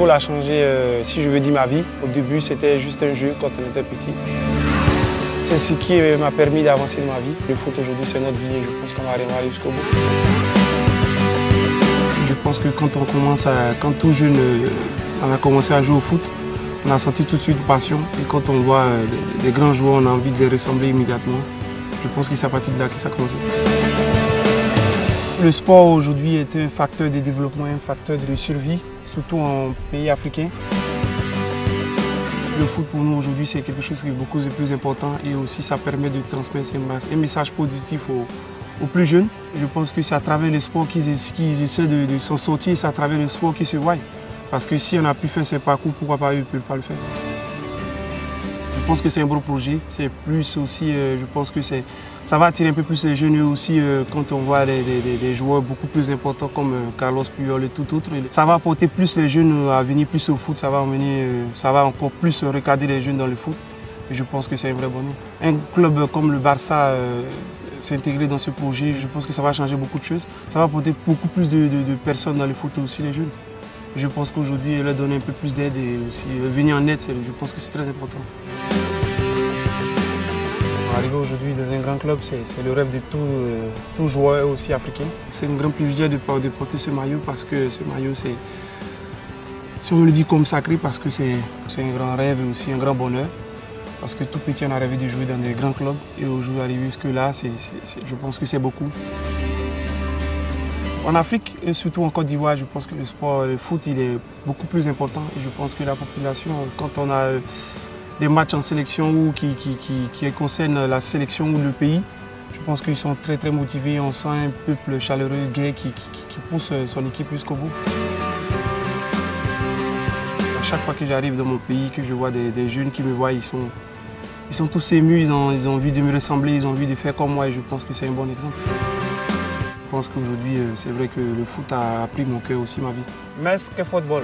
football a changé, si je veux dire, ma vie. Au début, c'était juste un jeu quand on était petit. C'est ce qui m'a permis d'avancer dans ma vie. Le foot aujourd'hui, c'est notre vie et je pense qu'on va aller jusqu'au bout. Je pense que quand tout jeune, on a commencé à jouer au foot, on a senti tout de suite une passion. Et quand on voit des grands joueurs, on a envie de les ressembler immédiatement. Je pense que c'est à partir de là que ça a commencé. Le sport aujourd'hui est un facteur de développement, un facteur de survie, surtout en pays africains. Le foot pour nous aujourd'hui c'est quelque chose qui est beaucoup plus important et aussi ça permet de transmettre un message positif aux plus jeunes. Je pense que c'est à travers le sport qu'ils essaient de s'en sortir, c'est à travers le sport qu'ils se voient. Parce que si on a pu faire ces parcours, pourquoi pas eux ne peuvent pas le faire. Je pense que c'est un beau projet, c'est plus aussi, je pense que ça va attirer un peu plus les jeunes aussi quand on voit des joueurs beaucoup plus importants comme Carlos Puyol et tout autre. Ça va apporter plus les jeunes à venir plus au foot, ça va encore plus regarder les jeunes dans le foot. Et je pense que c'est un vrai bonheur. Un club comme le Barça s'intégrer dans ce projet, je pense que ça va changer beaucoup de choses. Ça va apporter beaucoup plus de personnes dans le foot et aussi les jeunes. Je pense qu'aujourd'hui, leur donner un peu plus d'aide et aussi venir en aide, je pense que c'est très important. Arriver aujourd'hui dans un grand club, c'est le rêve de tout joueur aussi africain. C'est un grand privilège de porter ce maillot parce que ce maillot, si on le dit comme sacré, parce que c'est un grand rêve et aussi un grand bonheur. Parce que tout petit, on a rêvé de jouer dans des grands clubs et aujourd'hui, arriver jusque-là, je pense que c'est beaucoup. En Afrique et surtout en Côte d'Ivoire, je pense que le foot, il est beaucoup plus important. Et je pense que la population, quand on a des matchs en sélection ou qui concernent la sélection ou le pays, je pense qu'ils sont très très motivés. On sent un peuple chaleureux, gai, qui pousse son équipe jusqu'au bout. À chaque fois que j'arrive dans mon pays, que je vois des jeunes qui me voient, ils sont tous émus, ils ont envie de me ressembler, ils ont envie de faire comme moi et je pense que c'est un bon exemple. Je pense qu'aujourd'hui, c'est vrai que le foot a pris mon cœur aussi, ma vie. Mais que football.